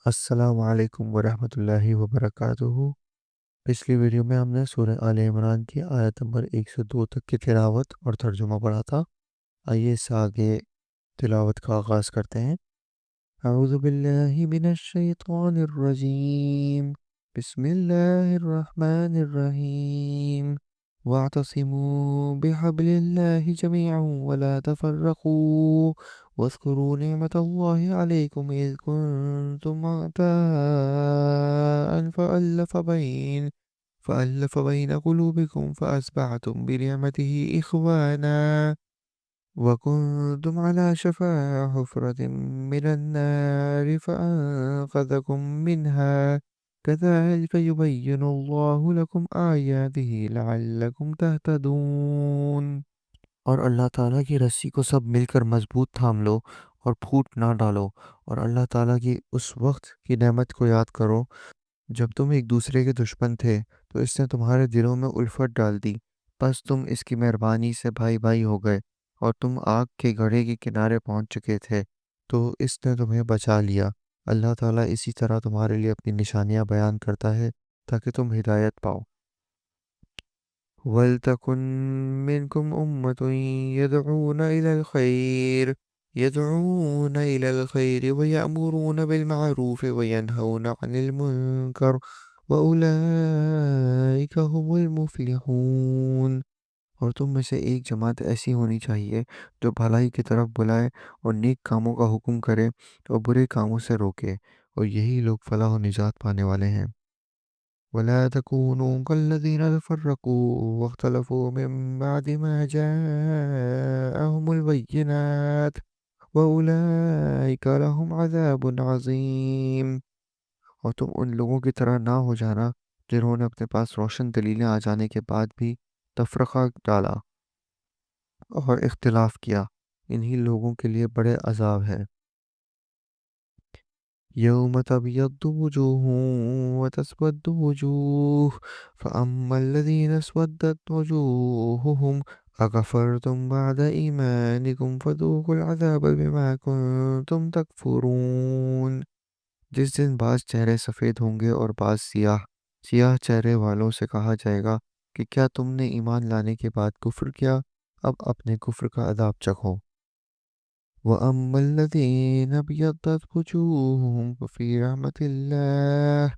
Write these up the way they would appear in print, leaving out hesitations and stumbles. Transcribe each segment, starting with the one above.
السلام علیکم ورحمۃ اللہ وبرکاتہ۔ پچھلی ویڈیو میں ہم نے سورہ آل عمران کی آیت نمبر 102 تک کی تلاوت اور ترجمہ پڑھا تھا۔ آئیے اس سے آگے تلاوت کا آغاز کرتے ہیں۔ اعوذ باللہ من الشیطان الرجیم، بسم اللہ الرحمن الرحیم۔ واعتصموا بحبل اللہ جميعا ولا تفرقوا واذكروا نعمة الله عليكم إذ كنتم أعداء فألف بين قلوبكم فأصبحتم بنعمته إخوانا وكنتم على شفا حفرة من النار فأنقذكم منها كذلك يبين الله لكم آياته لعلكم تهتدون۔ اور اللہ تعالیٰ کی رسی کو سب مل کر مضبوط تھام لو اور پھوٹ نہ ڈالو، اور اللہ تعالیٰ کی اس وقت کی نعمت کو یاد کرو جب تم ایک دوسرے کے دشمن تھے تو اس نے تمہارے دلوں میں الفت ڈال دی، بس تم اس کی مہربانی سے بھائی بھائی ہو گئے، اور تم آگ کے گڑھے کے کنارے پہنچ چکے تھے تو اس نے تمہیں بچا لیا۔ اللہ تعالیٰ اسی طرح تمہارے لیے اپنی نشانیاں بیان کرتا ہے تاکہ تم ہدایت پاؤ۔ وَلْتَكُن مِّنكُمْ أُمَّةٌ يدعون إلى الخير ويأمرون بالمعروف وينهون عن المنكر وأولئك هم المفلحون۔ اور تم میں سے ایک جماعت ایسی ہونی چاہیے جو بھلائی کی طرف بلائے اور نیک کاموں کا حکم کرے اور برے کاموں سے روکے، اور یہی لوگ فلاح و نجات پانے والے ہیں۔ ولا تكونوا كالذين تفرقوا واختلفوا من بعد ما جاءهم البينات وأولئك لهم عذاب عظیم۔ اور تم ان لوگوں کی طرح نہ ہو جانا جنہوں نے اپنے پاس روشن دلیلیں آ جانے کے بعد بھی تفرقہ ڈالا اور اختلاف کیا، انہی لوگوں کے لیے بڑے عذاب ہے۔ یوم تبیض وجوہ وتسود وجوہ فأما الذین اسودت وجوہہم اکفرتم بعد ایمانکم فذوقوا العذاب بما کنتم تکفرون۔ جس دن بعض چہرے سفید ہوں گے اور بعض سیاہ، سیاہ چہرے والوں سے کہا جائے گا کہ کیا تم نے ایمان لانے کے بعد کفر کیا؟ اب اپنے کفر کا عذاب چکھو۔ وَأَمَّا الَّذِينَ ابْيَضَّتْ وُجُوهُهُمْ فَفِي رَحْمَةِ اللَّهِ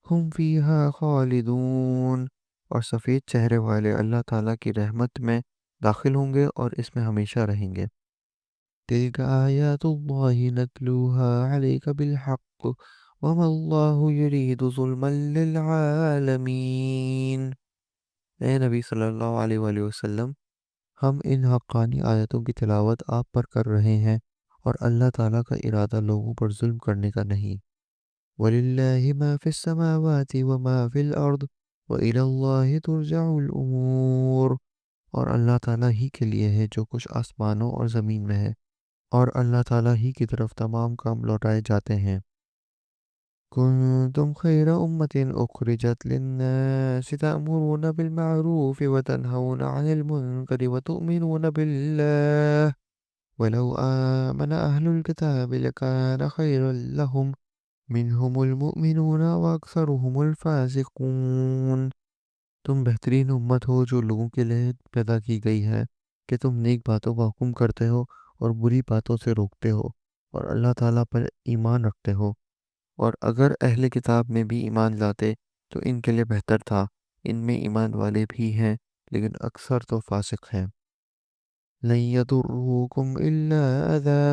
هُمْ فِيهَا خَالِدُونَ۔ اور سفید چہرے والے اللہ تعالیٰ کی رحمت میں داخل ہوں گے اور اس میں ہمیشہ رہیں گے۔ تِلْكَ آیاتُ اللَّهِ نَتْلُوهَا عَلَيْكَ بِالْحَقِّ وَمَا اللَّهُ يُرِيدُ ظُلْمًا لِّلْعَالَمِينَ۔ اے نبی صلی اللہ علیہ وآلہ وسلم، ہم ان حقانی آیتوں کی تلاوت آپ پر کر رہے ہیں، اور اللہ تعالیٰ کا ارادہ لوگوں پر ظلم کرنے کا نہیں۔ وَلِلَّهِ مَا فِي السَّمَاوَاتِ وَمَا فِي الْأَرْضِ وَإِلَى اللَّهِ تُرْجَعُ الْأُمُورُ۔ اور اللہ تعالیٰ ہی کے لیے ہے جو کچھ آسمانوں اور زمین میں ہے، اور اللہ تعالیٰ ہی کی طرف تمام کام لوٹائے جاتے ہیں۔ كنتم خير أمة أخرجت للناس تأمرون بالمعروف وتنهون عن المنكر وتؤمنون بالله ولو آمن أهل الكتاب لكان خيرا لهم منهم المؤمنون وأكثرهم الفاسقون۔ تم بہترین امت ہو جو لوگوں کے لیے پیدا کی گئی ہے کہ تم نیک باتوں کا حکم کرتے ہو اور بری باتوں سے روکتے ہو، اور اللہ تعالیٰ پر ایمان رکھتے ہو، اور اگر اہل کتاب میں بھی ایمان لاتے تو ان کے لیے بہتر تھا۔ ان میں ایمان والے بھی ہیں لیکن اکثر تو فاسق ہیں۔ لن يضروكم إلا أذى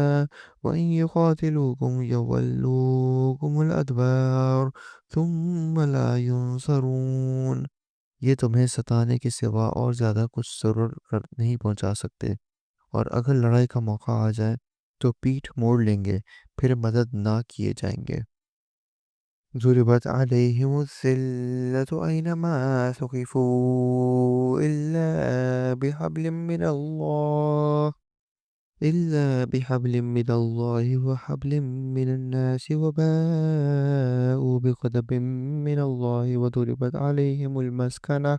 وإن يقاتلوكم يولوكم الأدبار ثم لا ينصرون۔ یہ تمہیں ستانے کے سوا اور زیادہ کچھ ضرر نہیں پہنچا سکتے، اور اگر لڑائی کا موقع آ جائے تو پیٹھ موڑ لیں گے، پھر مدد نہ کیے جائیں گے۔ ضربت عليهم الذلة أينما ثقفوا إلا بحبل من الله وحبل من الناس وباءوا بغضب من الله وضربت عليهم المسكنة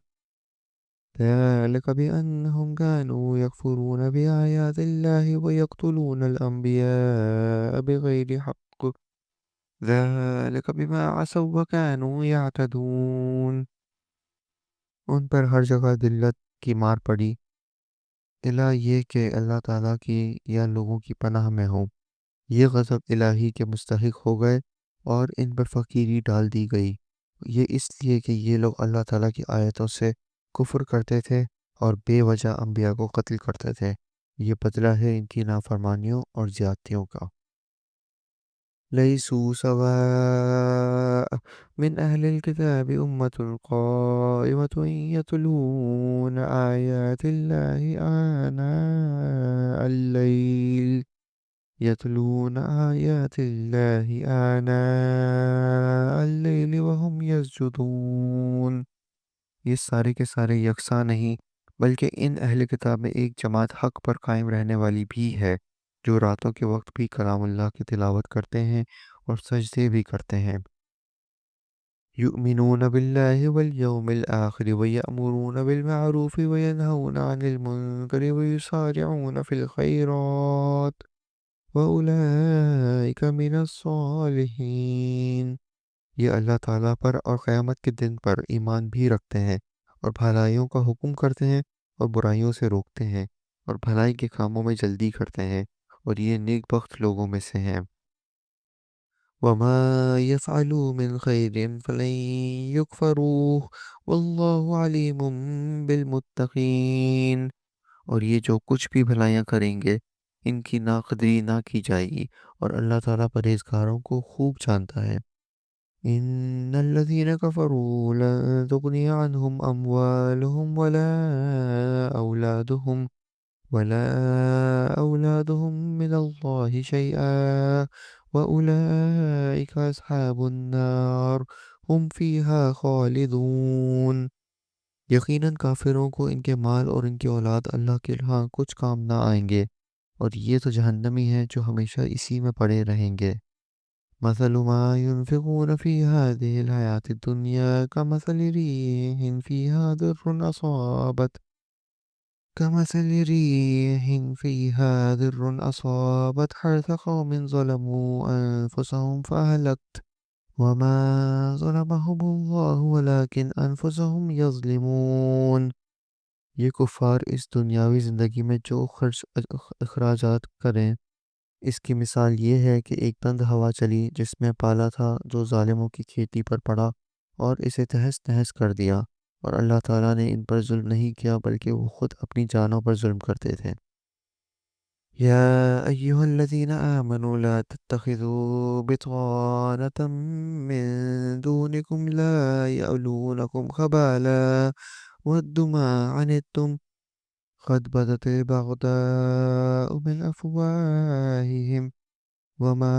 ذلك بأنهم كانوا يكفرون بآيات الله ويقتلون الأنبياء بغير حق ذَلِكَ بِمَا عَصَوا وَكَانُوا يَعْتَدُونَ۔ ان پر ہر جگہ ذلت کی مار پڑی، الا یہ کہ اللہ تعالیٰ کی یا لوگوں کی پناہ میں ہو۔ یہ غضب الہی کے مستحق ہو گئے اور ان پر فقیری ڈال دی گئی۔ یہ اس لیے کہ یہ لوگ اللہ تعالیٰ کی آیتوں سے کفر کرتے تھے اور بے وجہ انبیاء کو قتل کرتے تھے۔ یہ بدلہ ہے ان کی نافرمانیوں اور زیادتیوں کا۔ لَيْسُوا سَوَاءً مِّنْ أَهْلِ الْكِتَابِ أُمَّةٌ قَائِمَةٌ يَتْلُونَ آيَاتِ اللَّهِ آنَاءَ اللَّيْلِ وَهُمْ يَسْجُدُونَ۔ یہ سارے کے سارے یکساں نہیں، بلکہ ان اہل کتاب میں ایک جماعت حق پر قائم رہنے والی بھی ہے، جو راتوں کے وقت بھی کلام اللہ کی تلاوت کرتے ہیں اور سجدے بھی کرتے ہیں۔ یؤمنون باللہ والیوم الآخر ویأمرون بالمعروف وینہون عن المنکر ویسارعون فی الخیرات وَأُولَئِكَ مِنَ الصَّالِحِينَ۔ یہ اللہ تعالیٰ پر اور قیامت کے دن پر ایمان بھی رکھتے ہیں اور بھلائیوں کا حکم کرتے ہیں اور برائیوں سے روکتے ہیں اور بھلائی کے کاموں میں جلدی کرتے ہیں، اور یہ نیک بخت لوگوں میں سے ہیں۔ وَمَا يَفْعَلُوا مِنْ خَيْرٍ فَلَن يُكْفَرُوهُ وَاللَّهُ عَلِيمٌ بِالْمُتَّقِينَ۔ اور یہ جو کچھ بھی بھلائیاں کریں گے ان کی ناقدری نہ کی جائے گی، اور اللہ تعالیٰ پرہیزگاروں کو خوب جانتا ہے۔ ان الذين كفروا لن تغني عنهم اموالهم ولا اولادهم من الله شيئا واولئك اصحاب النار هم فيها خالدون۔ یقیناً کافروں کو ان کے مال اور ان کی اولاد اللہ کے ہاں کچھ کام نہ آئیں گے، اور یہ تو جہنمی ہیں جو ہمیشہ اسی میں پڑے رہیں گے۔ مثل ما ينفقون في هذه الحياة الدنيا كمثل ريح فيها در أصابت حرث قوم ظلموا أنفسهم فأهلكت وما ظلمهم الله ولكن أنفسهم يظلمون۔ یہ کفار اس دنیاوی زندگی میں جو اخراجات کریں، اس کی مثال یہ ہے کہ ایک تند ہوا چلی جس میں پالا تھا جو ظالموں کی کھیتی پر پڑا اور اسے تہس نہس کر دیا، اور اللہ تعالیٰ نے ان پر ظلم نہیں کیا بلکہ وہ خود اپنی جانوں پر ظلم کرتے تھے۔ یا ایہا الذین آمنوا لا تتخذوا بطانة من دونکم لا یألونکم خبالا ودوا ما عنتم قد بدت البغضاء من أفواههم وما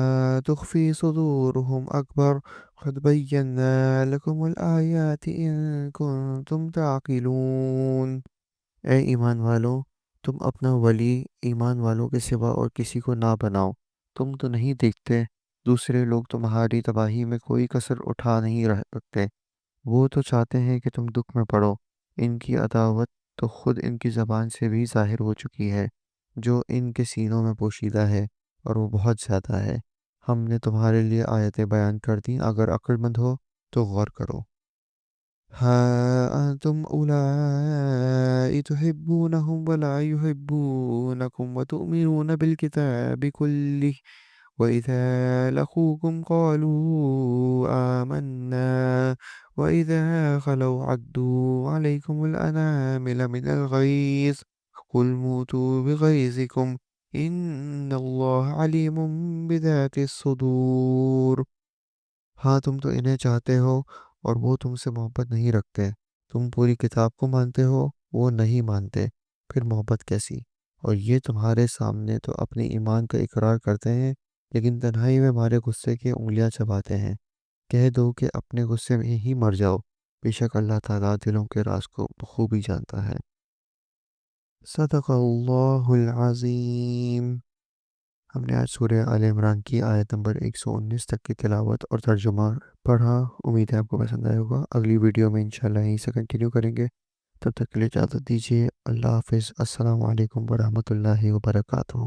تخفي صدورهم أكبر قد بينا لكم الآيات إن كنتم تعقلون۔ اے ایمان والو، تم اپنا ولی ایمان والوں کے سوا اور کسی کو نہ بناؤ۔ تم تو نہیں دیکھتے دوسرے لوگ تمہاری تباہی میں کوئی کسر اٹھا نہیں رکھتے، وہ تو چاہتے ہیں کہ تم دکھ میں پڑو۔ ان کی عداوت تو خود ان کی زبان سے بھی ظاہر ہو چکی ہے، جو ان کے سینوں میں پوشیدہ ہے، اور وہ بہت زیادہ ہے۔ ہم نے تمہارے لیے آیتیں بیان کر دیں، اگر عقل مند ہو تو غور کرو۔ ہا انتم اولائی تحبونہم ولا یحبونکم وتؤمنون بالکتاب کلہ وَإِذَا لَقُوكُمْ قَالُوا آمَنَّا وَإِذَا خَلَوْا عَضُّوا عَلَيْكُمُ الْأَنَامِلَ مِنَ الْغَيْظِ قُلْ مُوتُوا بِغَيْظِكُمْ إِنَّ اللَّهَ عَلِيمٌ بِذَاتِ الصُّدُورِ۔ ہاں تم تو انہیں چاہتے ہو اور وہ تم سے محبت نہیں رکھتے، تم پوری کتاب کو مانتے ہو، وہ نہیں مانتے، پھر محبت کیسی؟ اور یہ تمہارے سامنے تو اپنے ایمان کا اقرار کرتے ہیں، لیکن تنہائی میں ہمارے غصے کی انگلیاں چباتے ہیں۔ کہہ دو کہ اپنے غصے میں ہی مر جاؤ، بے شک اللہ تعالیٰ دلوں کے راز کو بخوبی جانتا ہے۔ صدق اللہ العظیم۔ ہم نے آج سورہ آل عمران کی آیت نمبر 119 تک کی تلاوت اور ترجمہ پڑھا۔ امید ہے آپ کو پسند آئے ہوگا۔ اگلی ویڈیو میں انشاءاللہ یہیں سے کنٹینیو کریں گے۔ تب تک کے لیے اجازت دیجیے۔ اللہ حافظ۔ السلام علیکم ورحمۃ اللہ وبرکاتہ۔